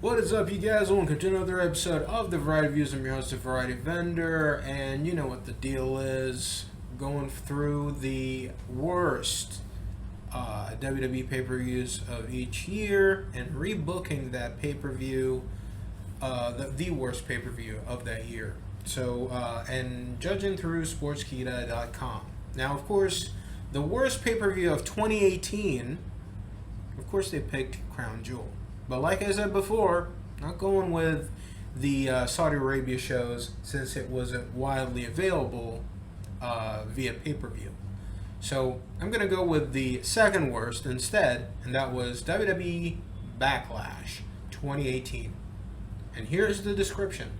What is up, you guys? Welcome to another episode of the Variety Views. I'm your host, the Variety Vendor, and you know what the deal is. Going through the worst WWE pay-per-views of each year and rebooking that pay-per-view, the worst pay-per-view of that year. So, and judging through Sportskeeda.com. Now, of course, the worst pay-per-view of 2018, of course, they picked Crown Jewel. But like I said before, not going with the Saudi Arabia shows since it wasn't widely available via pay-per-view. So I'm going to go with the second worst instead, and that was WWE Backlash 2018. And here's the description.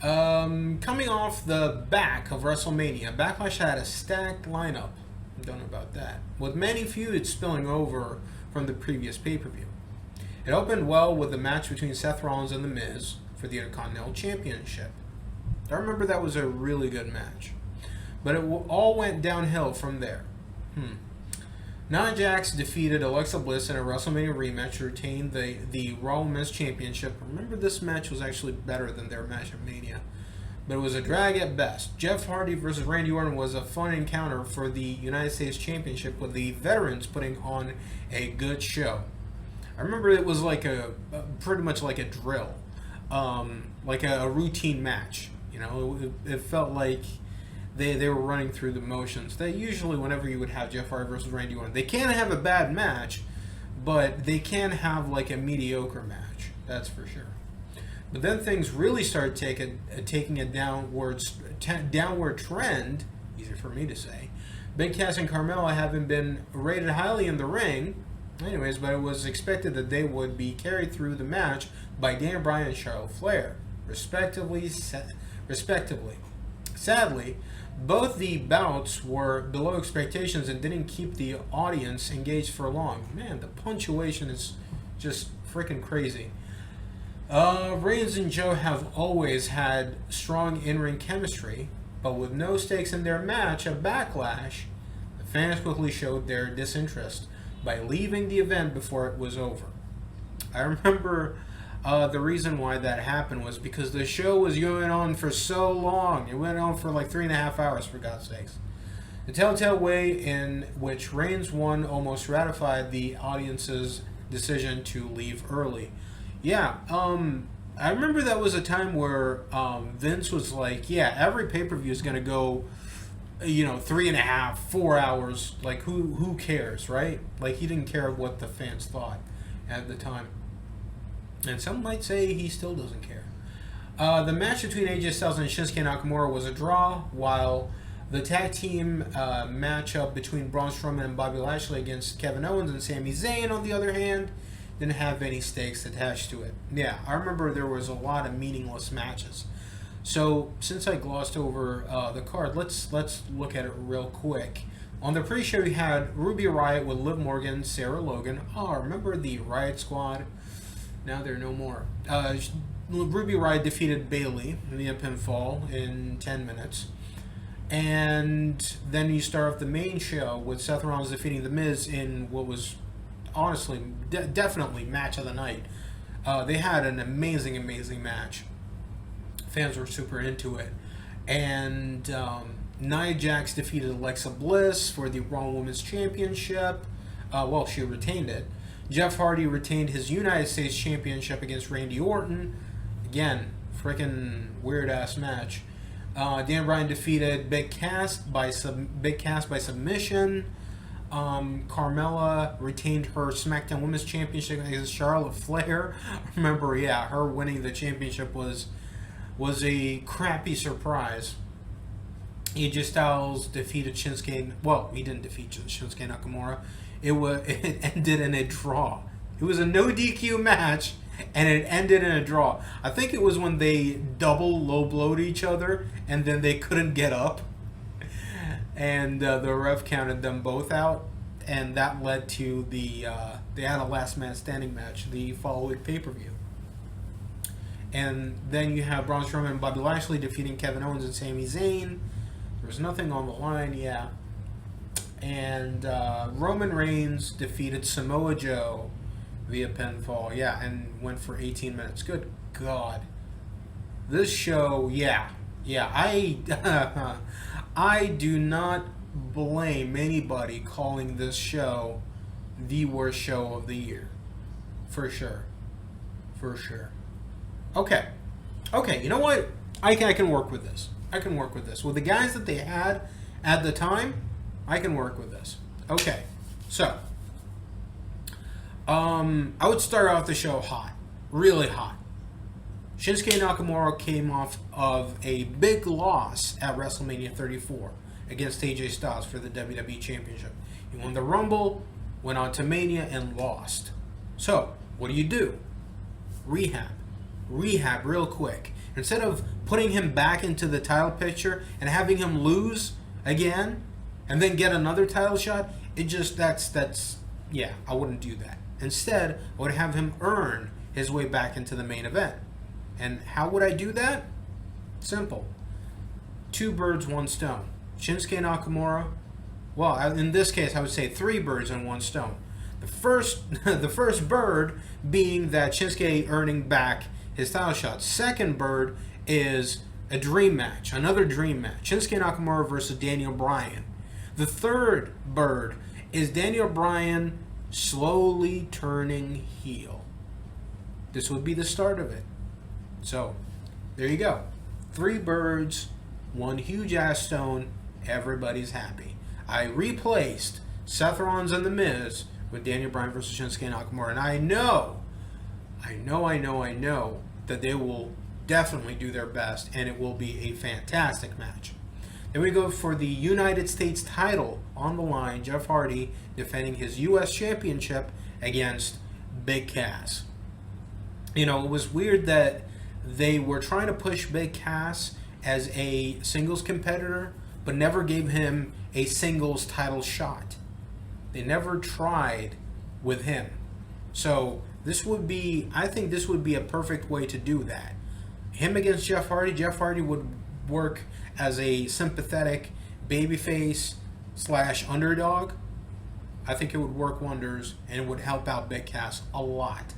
Coming off the back of WrestleMania, Backlash had a stacked lineup. Don't know about that. With many feuds spilling over from the previous pay-per-view. It opened well with the match between Seth Rollins and The Miz for the Intercontinental Championship. I remember that was a really good match. But it all went downhill from there. Nia Jax defeated Alexa Bliss in a WrestleMania rematch to retain the Raw Women's Championship. Remember, this match was actually better than their match at Mania. But it was a drag at best. Jeff Hardy versus Randy Orton was a fun encounter for the United States Championship, with the veterans putting on a good show. I remember it was like pretty much like a drill, like a routine match. You know, it felt like they were running through the motions. They usually, whenever you would have Jeff Hardy versus Randy Orton, they can't have a bad match, but they can have like a mediocre match. That's for sure. But then things really started taking a downward trend. Easier for me to say. Big Cass and Carmella haven't been rated highly in the ring, anyways, but it was expected that they would be carried through the match by Daniel Bryan and Charlotte Flair, respectively. Sadly, both the bouts were below expectations and didn't keep the audience engaged for long. Man, the punctuation is just freaking crazy. Reigns and Joe have always had strong in-ring chemistry, but with no stakes in their match at Backlash, the fans quickly showed their disinterest by leaving the event before it was over. I remember the reason why that happened was because the show was going on for so long. It went on for like 3.5 hours, for God's sakes. The telltale way in which Reigns won almost ratified the audience's decision to leave early. Yeah, I remember that was a time where Vince was like, yeah, every pay-per-view is going to go, 3.5, 4 hours. Like, who cares, right? Like, he didn't care what the fans thought at the time. And some might say he still doesn't care. The match between AJ Styles and Shinsuke Nakamura was a draw, while the tag team matchup between Braun Strowman and Bobby Lashley against Kevin Owens and Sami Zayn, on the other hand, didn't have any stakes attached to it. Yeah, I remember there was a lot of meaningless matches. So, since I glossed over the card, let's look at it real quick. On the pre-show, we had Ruby Riott with Liv Morgan, Sarah Logan. Oh, remember the Riot Squad? Now they're no more. Ruby Riott defeated Bayley via pinfall in 10 minutes. And then you start off the main show with Seth Rollins defeating The Miz in what was honestly definitely match of the night. They had an amazing match. Fans were super into it. And Nia Jax defeated Alexa Bliss for the Raw Women's Championship. She retained it. Jeff Hardy retained his United States Championship against Randy Orton. Again, freaking weird-ass match. Dan Bryan defeated Big Cass by submission. Carmella retained her SmackDown Women's Championship against Charlotte Flair. Remember, yeah, her winning the championship was a crappy surprise. AJ Styles defeated Shinsuke. Well, he didn't defeat Shinsuke Nakamura. It ended in a draw. It was a no DQ match, and it ended in a draw. I think it was when they double low blowed each other, and then they couldn't get up, and the ref counted them both out, and that led to they had a last man standing match the following pay-per-view. And then you have Braun Strowman and Bobby Lashley defeating Kevin Owens and Sami Zayn. There was nothing on the line, yeah. And Roman Reigns defeated Samoa Joe via pinfall. Yeah, and went for 18 minutes. Good God. This show, yeah, I do not blame anybody calling this show the worst show of the year. For sure. For sure. Okay. Okay, you know what? I can work with this. I can work with this. With the guys that they had at the time, I can work with this. Okay. So, I would start off the show hot. Really hot. Shinsuke Nakamura came off of a big loss at WrestleMania 34 against AJ Styles for the WWE Championship. He won the Rumble, went on to Mania, and lost. So, what do? Rehab. Rehab real quick. Instead of putting him back into the title picture and having him lose again and then get another title shot, I wouldn't do that. Instead, I would have him earn his way back into the main event. And how would I do that? Simple. Two birds, one stone. Shinsuke Nakamura, well, in this case, I would say three birds and one stone. The first bird being that Shinsuke earning back his title shot. Second bird is a dream match, another dream match. Shinsuke Nakamura versus Daniel Bryan. The third bird is Daniel Bryan slowly turning heel. This would be the start of it. So, there you go. Three birds, one huge ass stone, everybody's happy. I replaced Seth Rollins and The Miz with Daniel Bryan versus Shinsuke Nakamura. And I know that they will definitely do their best, and it will be a fantastic match. Then we go for the United States title on the line. Jeff Hardy defending his U.S. Championship against Big Cass. You know, it was weird that they were trying to push Big Cass as a singles competitor, but never gave him a singles title shot. They never tried with him. So I think this would be a perfect way to do that. Him against Jeff Hardy. Jeff Hardy would work as a sympathetic babyface / underdog. I think it would work wonders, and it would help out Big Cass a lot.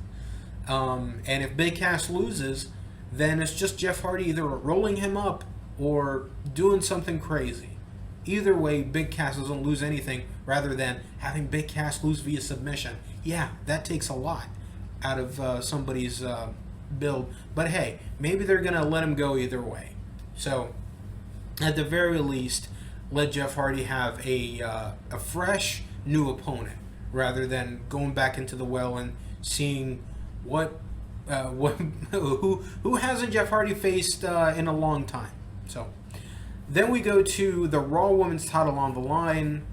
And if Big Cass loses, then it's just Jeff Hardy either rolling him up or doing something crazy. Either way, Big Cass doesn't lose anything, rather than having Big Cass lose via submission. Yeah, that takes a lot out of somebody's build. But hey, maybe they're going to let him go either way. So, at the very least, let Jeff Hardy have a fresh new opponent, rather than going back into the well and seeing who hasn't Jeff Hardy faced in a long time. So, then we go to the Raw Women's title on the line.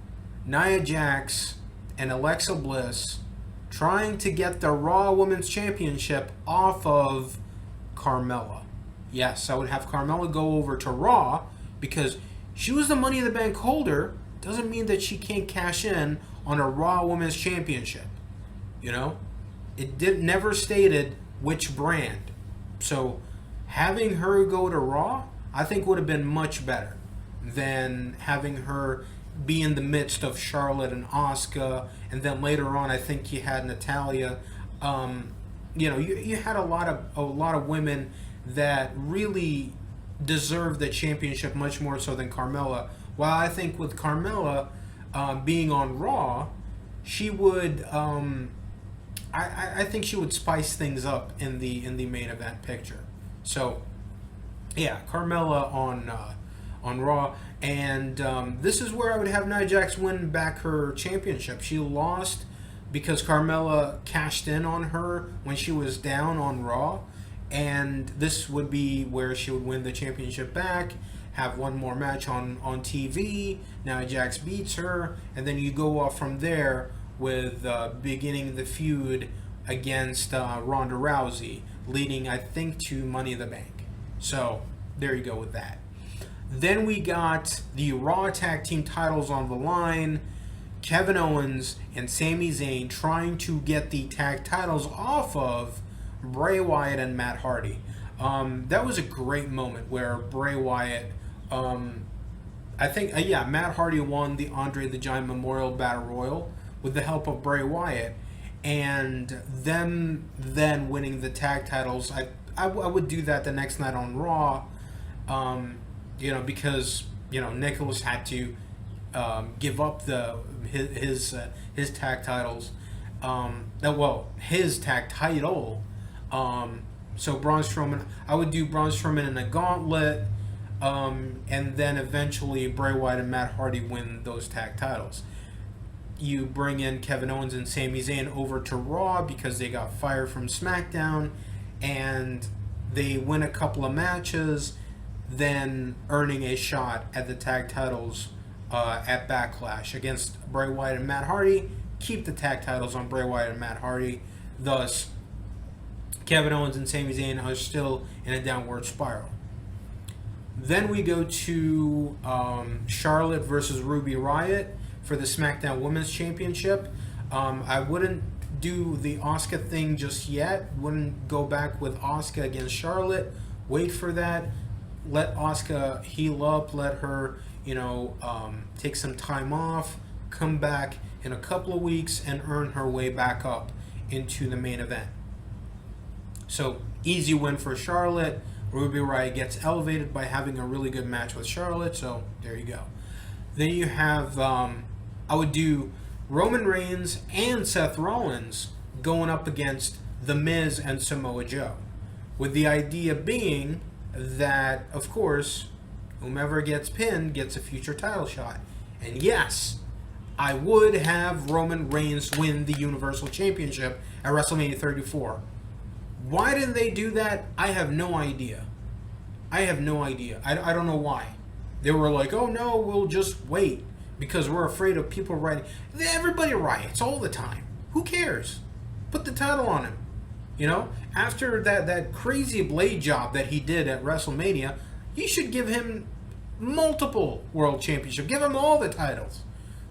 Nia Jax and Alexa Bliss trying to get the Raw Women's Championship off of Carmella. Yes, I would have Carmella go over to Raw because she was the Money in the Bank holder. Doesn't mean that she can't cash in on a Raw Women's Championship. You know? Never stated which brand. So having her go to Raw, I think would have been much better than having her be in the midst of Charlotte and Asuka, and then later on I think you had Natalya. You had a lot of women that really deserve the championship much more so than Carmella. While I think with Carmella being on Raw, she would I think she would spice things up in the main event picture. So yeah, Carmella on Raw, and this is where I would have Nia Jax win back her championship. She lost because Carmella cashed in on her when she was down on Raw, and this would be where she would win the championship back, have one more match on TV. Nia Jax beats her, and then you go off from there with beginning the feud against Ronda Rousey, leading, I think, to Money in the Bank. So, there you go with that. Then we got the Raw Tag Team titles on the line. Kevin Owens and Sami Zayn trying to get the tag titles off of Bray Wyatt and Matt Hardy. That was a great moment where Bray Wyatt, Matt Hardy won the Andre the Giant Memorial Battle Royal with the help of Bray Wyatt. and them then winning the tag titles. I would do that the next night on Raw, because Nicholas had to give up his tag titles. His tag title. So Braun Strowman, I would do Braun Strowman in a gauntlet, and then eventually Bray Wyatt and Matt Hardy win those tag titles. You bring in Kevin Owens and Sami Zayn over to Raw because they got fired from SmackDown, and they win a couple of matches, then earning a shot at the tag titles at Backlash against Bray Wyatt and Matt Hardy. Keep the tag titles on Bray Wyatt and Matt Hardy. Thus, Kevin Owens and Sami Zayn are still in a downward spiral. Then we go to Charlotte versus Ruby Riott for the SmackDown Women's Championship. I wouldn't do the Asuka thing just yet. Wouldn't go back with Asuka against Charlotte. Wait for that. Let Asuka heal up. Let her, take some time off. Come back in a couple of weeks and earn her way back up into the main event. So, easy win for Charlotte. Ruby Riott gets elevated by having a really good match with Charlotte. So, there you go. Then you have, I would do Roman Reigns and Seth Rollins going up against The Miz and Samoa Joe. With the idea being that, of course, whomever gets pinned gets a future title shot. And yes, I would have Roman Reigns win the Universal Championship at WrestleMania 34. Why didn't they do that? I have no idea. I don't know why. They were like, oh no, we'll just wait because we're afraid of people rioting. Everybody riots all the time. Who cares? Put the title on him. After that crazy blade job that he did at WrestleMania, you should give him multiple world championships. Give him all the titles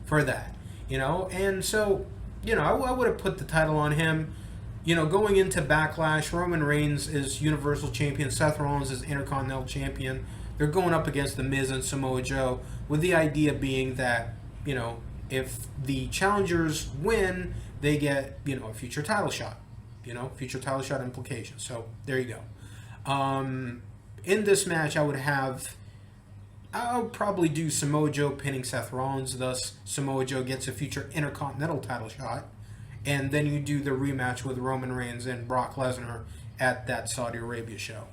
for that. And so, I would have put the title on him. Going into Backlash, Roman Reigns is Universal Champion, Seth Rollins is Intercontinental Champion. They're going up against The Miz and Samoa Joe, with the idea being that, if the challengers win, they get, a future title shot. Future title shot implications. So, there you go. In this match, I'll probably do Samoa Joe pinning Seth Rollins, thus Samoa Joe gets a future Intercontinental title shot. And then you do the rematch with Roman Reigns and Brock Lesnar at that Saudi Arabia show.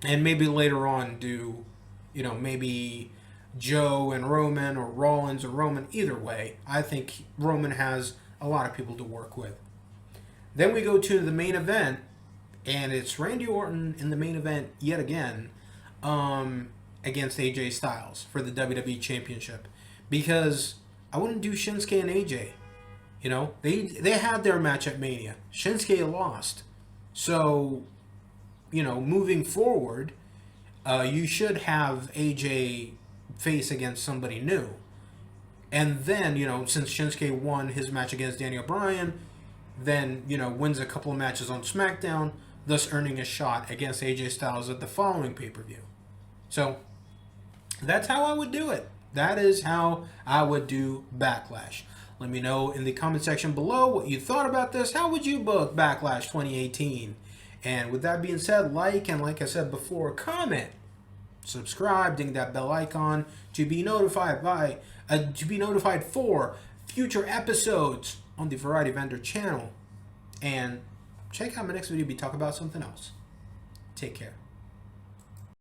And maybe later on do, maybe Joe and Roman or Rollins or Roman. Either way, I think Roman has a lot of people to work with. Then we go to the main event, and it's Randy Orton in the main event yet again against AJ Styles for the WWE Championship. Because I wouldn't do Shinsuke and AJ. They had their match at Mania. Shinsuke lost. So, moving forward, you should have AJ face against somebody new. And then, since Shinsuke won his match against Daniel Bryan, then, wins a couple of matches on SmackDown, thus earning a shot against AJ Styles at the following pay-per-view. So, that's how I would do it. That is how I would do Backlash. Let me know in the comment section below what you thought about this. How would you book Backlash 2018? And with that being said, and like I said before, comment, subscribe, ding that bell icon to be notified for future episodes on the Variety Vendor channel. And check out my next video. Be talking about something else. Take care.